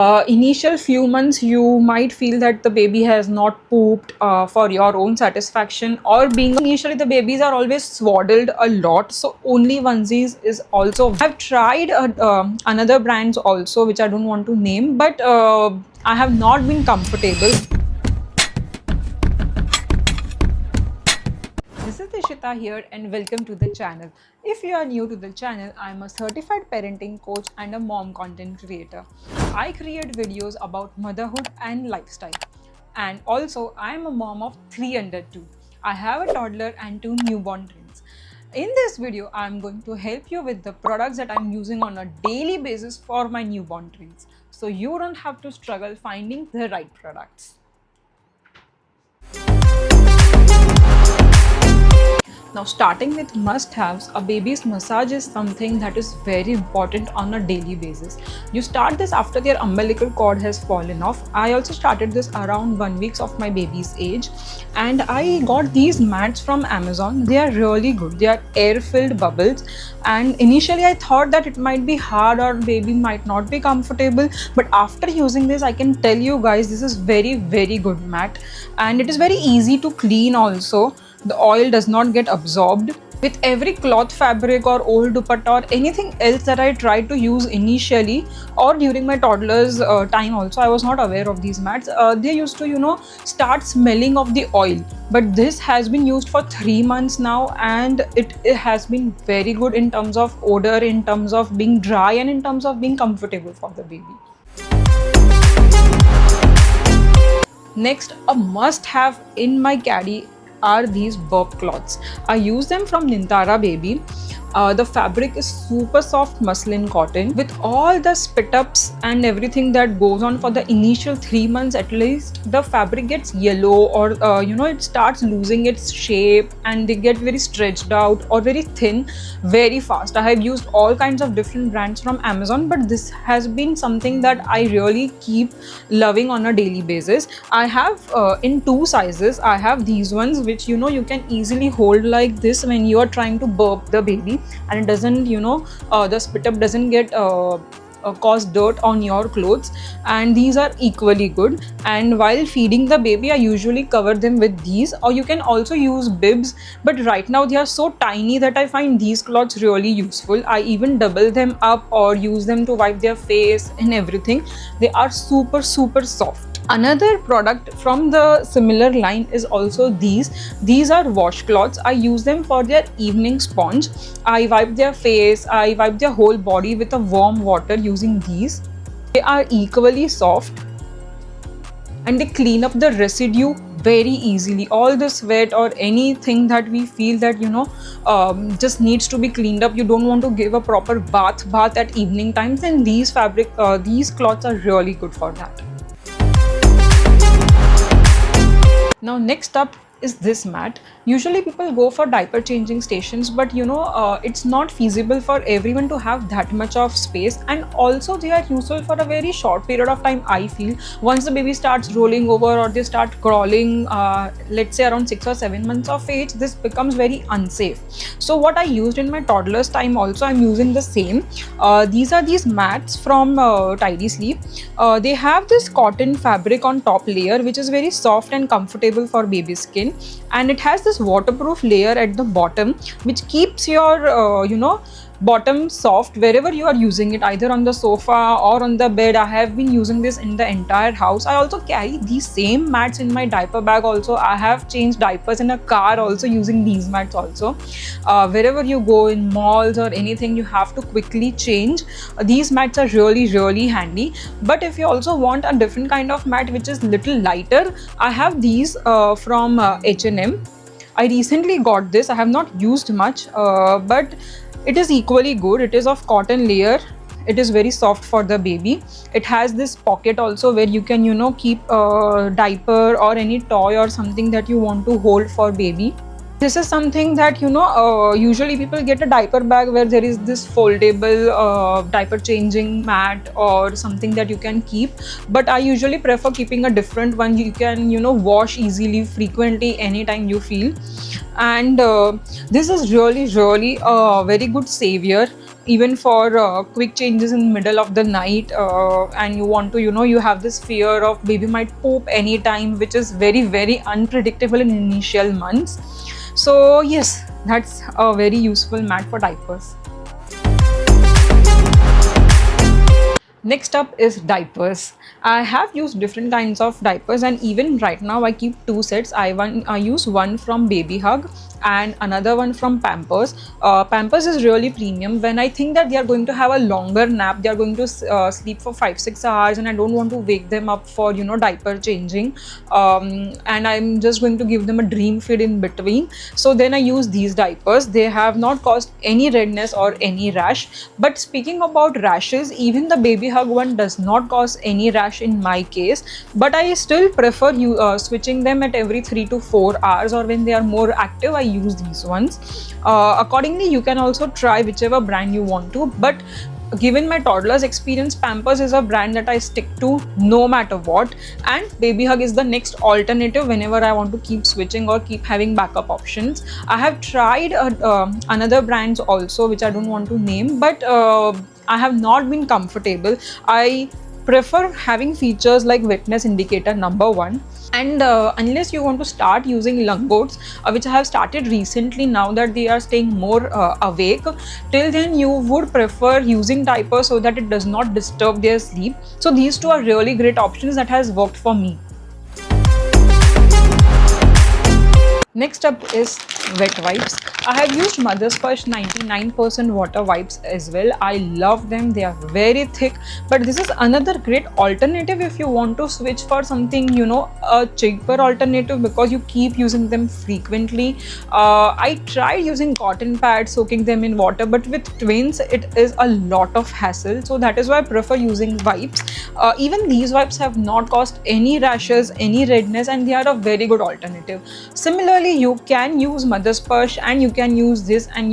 Initial few months you might feel that the baby has not pooped for your own satisfaction, or being initially the babies are always swaddled a lot, so only onesies is also. I've tried another brands also which I don't want to name, but I have not been comfortable. This is Dishita here and welcome to the channel. If you are new to the channel, I am a certified parenting coach and a mom content creator. I create videos about motherhood and lifestyle. And also, I am a mom of 3 under 2. I have a toddler and 2 newborn twins. In this video, I am going to help you with the products that I am using on a daily basis for my newborn twins. So you don't have to struggle finding the right products. Now, starting with must-haves, a baby's massage is something that is very important on a daily basis. You start this after their umbilical cord has fallen off. I also started this around 1 week of my baby's age, and I got these mats from Amazon. They are really good. They are air-filled bubbles, and initially I thought that it might be hard or baby might not be comfortable, but after using this, I can tell you guys this is very good mat, and it is very easy to clean also. The oil does not get absorbed. With every cloth fabric or old dupatta or anything else that I tried to use initially or during my toddler's time also, I was not aware of these mats. They used to, start smelling of the oil. But this has been used for 3 months now, and it has been very good in terms of odor, in terms of being dry, and in terms of being comfortable for the baby. Next, a must-have in my caddy are these burp cloths. I use them from Nintara Baby. The fabric is super soft muslin cotton with all the spit ups and everything that goes on for the initial 3 months at least. The fabric gets yellow, or it starts losing its shape, and they get very stretched out or very thin very fast. I have used all kinds of different brands from Amazon, but this has been something that I really keep loving on a daily basis. I have in 2 sizes. I have these ones which you can easily hold like this when you are trying to burp the baby, and it doesn't the spit up doesn't get cause dirt on your clothes, and these are equally good. And while feeding the baby, I usually cover them with these, or you can also use bibs, but right now they are so tiny that I find these cloths really useful. I even double them up or use them to wipe their face and everything. They are super soft. Another product from the similar line is also these. These are washcloths. I use them for their evening sponge. I wipe their face, I wipe their whole body with a warm water using these. They are equally soft, and they clean up the residue very easily. All the sweat or anything that we feel that just needs to be cleaned up, you don't want to give a proper bath at evening times, and these cloths are really good for that. Now, next up is this mat. Usually people go for diaper changing stations, but it's not feasible for everyone to have that much of space, and also they are useful for a very short period of time. I feel once the baby starts rolling over or they start crawling, let's say around 6 or 7 months of age, this becomes very unsafe. So what I used in my toddler's time also, I'm using the same. These are these mats from Tidy Sleep. They have this cotton fabric on top layer which is very soft and comfortable for baby skin, and it has this waterproof layer at the bottom which keeps your bottom soft wherever you are using it, either on the sofa or on the bed. I have been using this in the entire house. I also carry these same mats in my diaper bag also. I have changed diapers in a car also using these mats also. Wherever you go in malls or anything, you have to quickly change. These mats are really handy. But if you also want a different kind of mat which is little lighter, I have these from H&M. I recently got this. I have not used much, but it is equally good. It is of cotton layer. It is very soft for the baby. It has this pocket also where you can keep a diaper or any toy or something that you want to hold for baby. This is something that usually people get a diaper bag where there is this foldable diaper changing mat or something that you can keep, but I usually prefer keeping a different one. You can wash easily, frequently, anytime you feel. And this is really a very good savior even for quick changes in the middle of the night, and you want to, you have this fear of baby might poop anytime, which is very very unpredictable in initial months. So yes, that's a very useful mat for diapers. Next up is diapers. I have used different kinds of diapers, and even right now I keep two sets. I use one from Baby Hug and another one from Pampers. Pampers is really premium. When I think that they are going to have a longer nap, they are going to sleep for 5-6 hours, and I don't want to wake them up for diaper changing, and I'm just going to give them a dream feed in between. So then I use these diapers. They have not caused any redness or any rash. But speaking about rashes, even the Baby Hug one does not cause any rash in my case, but I still prefer switching them at every 3 to 4 hours, or when they are more active I use these ones. Accordingly, you can also try whichever brand you want to, but given my toddler's experience, Pampers is a brand that I stick to no matter what, and Baby Hug is the next alternative whenever I want to keep switching or keep having backup options. I have tried another brands also, which I don't want to name, but I have not been comfortable. I prefer having features like wetness indicator number one, and unless you want to start using Lungboats, which I have started recently now that they are staying more awake, till then you would prefer using diapers so that it does not disturb their sleep. So these two are really great options that has worked for me. Next up is wet wipes. I have used Mother's Sponge 99% water wipes as well. I love them. They are very thick, but this is another great alternative if you want to switch for something, a cheaper alternative, because you keep using them frequently. I tried using cotton pads, soaking them in water, but with twins it is a lot of hassle. So that is why I prefer using wipes. Even these wipes have not caused any rashes, any redness, and they are a very good alternative. Similarly, you can use Mother's Sponge and you can use this, and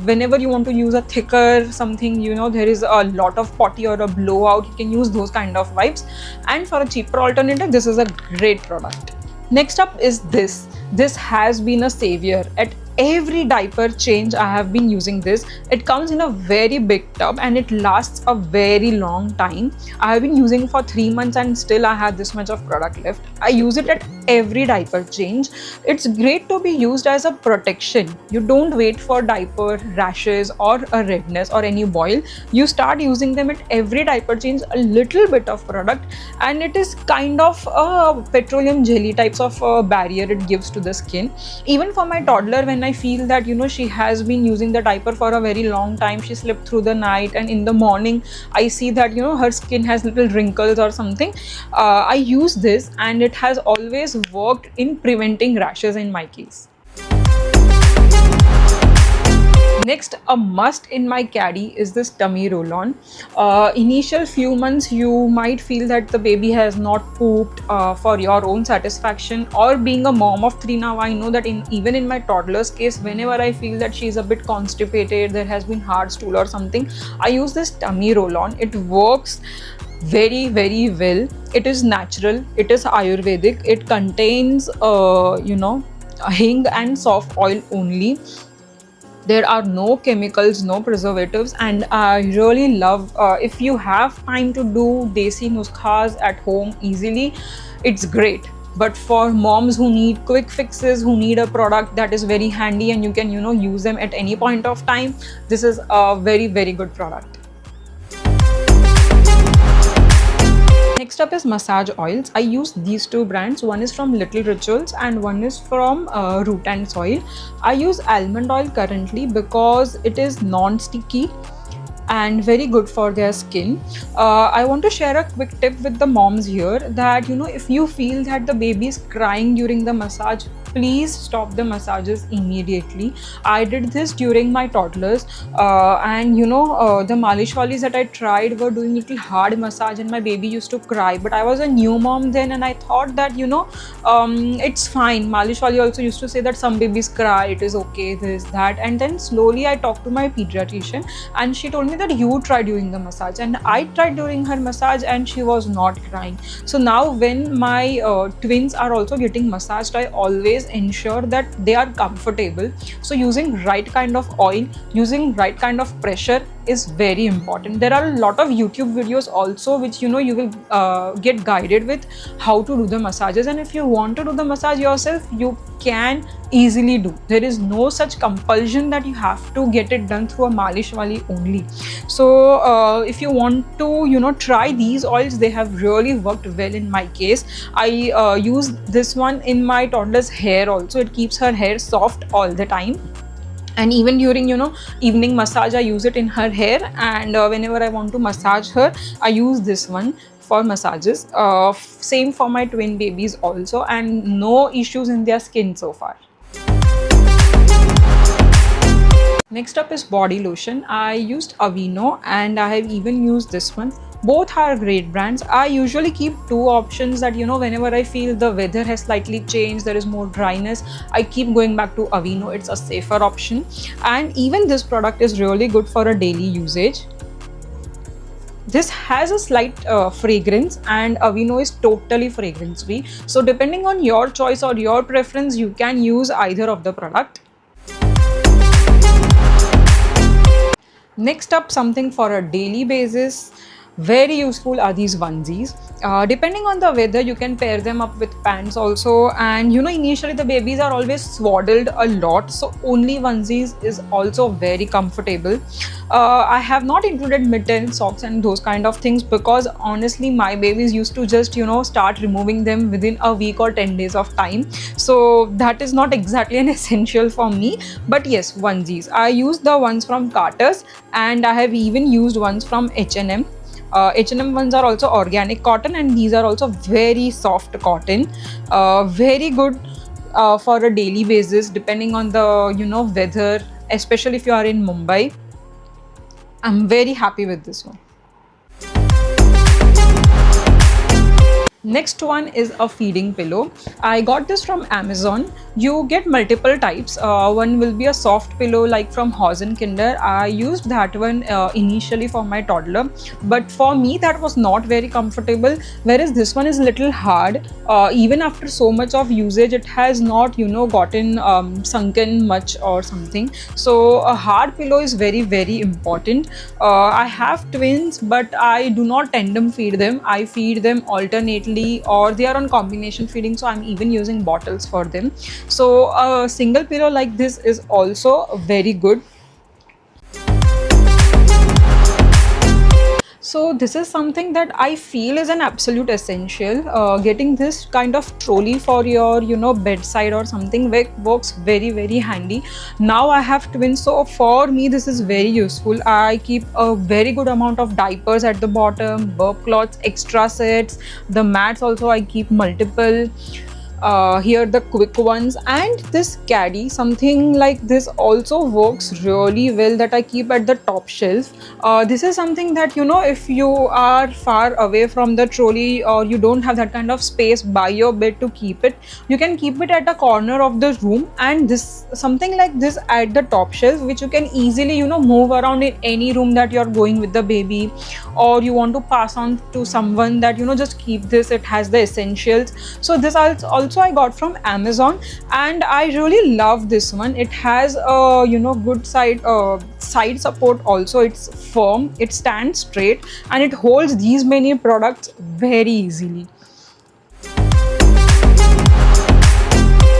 whenever you want to use a thicker something, there is a lot of potty or a blowout, you can use those kind of wipes. And for a cheaper alternative, this is a great product. Next up is this. This has been a savior. At every diaper change I have been using this. It comes in a very big tub and it lasts a very long time. I have been using for 3 months and still I have this much of product left. I use it at every diaper change. It's great to be used as a protection. You don't wait for diaper rashes or a redness or any boil. You start using them at every diaper change, a little bit of product, and it is kind of a petroleum jelly types of barrier it gives to the skin. Even for my toddler, when I feel that she has been using the diaper for a very long time, she slept through the night, and in the morning I see that her skin has little wrinkles or something, I use this and it has always worked in preventing rashes in my case. Next, a must in my caddy is this tummy roll-on. Initial few months you might feel that the baby has not pooped for your own satisfaction, or being a mom of 3 now, I know that even in my toddler's case, whenever I feel that she's a bit constipated, there has been hard stool or something, I use this tummy roll-on. It works very very well. It is natural, it is Ayurvedic, it contains hing and soft oil only. There are no chemicals, no preservatives, and I really love, if you have time to do desi nuskhas at home easily, it's great. But for moms who need quick fixes, who need a product that is very handy and you can use them at any point of time, this is a very very good product. Next up is massage oils. I use these two brands. One is from Little Rituals and one is from Root and Soil. I use almond oil currently because it is non-sticky and very good for their skin. I want to share a quick tip with the moms here that if you feel that the baby is crying during the massage, please stop the massages immediately. I did this during my toddlers, and the malish walis that I tried were doing little hard massage and my baby used to cry. But I was a new mom then and I thought that it's fine. Malish wali also used to say that some babies cry, it is okay, this, that. And then slowly I talked to my pediatrician and she told me that you try during the massage, and I tried during her massage and she was not crying. So now when my twins are also getting massaged, I always always ensure that they are comfortable. So using right kind of oil, using right kind of pressure is very important. There are a lot of YouTube videos also which you will get guided with how to do the massages, and if you want to do the massage yourself, you can easily do. There is no such compulsion that you have to get it done through a malish wali only. So if you want to try these oils, they have really worked well in my case. I use this one in my toddler's hair also. It keeps her hair soft all the time, and even during evening massage I use it in her hair, and whenever I want to massage her, I use this one for massages. Same for my twin babies also, and no issues in their skin so far. Next up is body lotion. I used Aveeno and I have even used this one. Both are great brands. I usually keep two options that whenever I feel the weather has slightly changed, there is more dryness, I keep going back to Aveeno. It's a safer option, and even this product is really good for a daily usage. This has a slight fragrance, and Aveeno is totally fragrance free. So depending on your choice or your preference, you can use either of the product. Next up, something for a daily basis. Very useful are these onesies. Depending on the weather, you can pair them up with pants also, and initially the babies are always swaddled a lot, so only onesies is also very comfortable. I have not included mittens, socks and those kind of things because honestly my babies used to just start removing them within a week or 10 days of time, so that is not exactly an essential for me. But yes, onesies, I used the ones from Carter's, and I have even used ones from H&M. H&M ones are also organic cotton, and these are also very soft cotton. Very good for a daily basis depending on the weather, especially if you are in Mumbai. I'm very happy with this one. Next one is a feeding pillow. I got this from Amazon. You get multiple types. One will be a soft pillow like from Haus & Kinder. I used that one initially for my toddler, but for me that was not very comfortable, whereas this one is a little hard. Even after so much of usage, it has not gotten sunken much or something. So a hard pillow is very, very important. I have twins, but I do not tandem feed them. I feed them alternately, or they are on combination feeding, so I'm even using bottles for them. So a single pillow like this is also very good. So this is something that I feel is an absolute essential. Getting this kind of trolley for your bedside or something works very, very handy. Now I have twins, so for me this is very useful. I keep a very good amount of diapers at the bottom, burp cloths, extra sets. The mats also I keep multiple. Here the quick ones, and this caddy, something like this also works really well, that I keep at the top shelf. This is something that if you are far away from the trolley or you don't have that kind of space by your bed to keep it, you can keep it at a corner of the room, and this something like this at the top shelf, which you can easily move around in any room that you're going with the baby, or you want to pass on to someone, that just keep this. It has the essentials. So this also I got from Amazon, and I really love this one. It has a good side support also. It's firm, it stands straight, and it holds these many products very easily.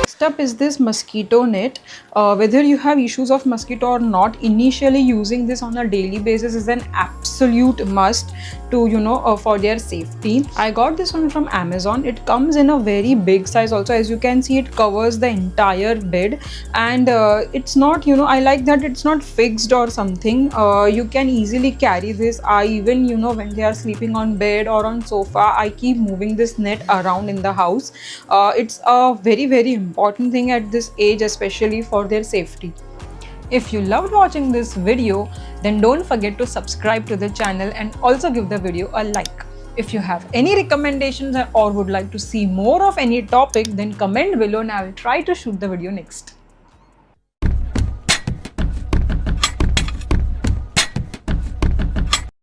Next up is this mosquito net. Whether you have issues of mosquito or not, initially using this on a daily basis is an absolute must to for their safety. I got this one from Amazon. It comes in a very big size also. As you can see, it covers the entire bed, and it's not I like that it's not fixed or something. You can easily carry this. I even when they are sleeping on bed or on sofa, I keep moving this net around in the house. It's a very, very important thing at this age, especially for their safety. If you loved watching this video, then don't forget to subscribe to the channel and also give the video a like. If you have any recommendations or would like to see more of any topic, then comment below and I will try to shoot the video next.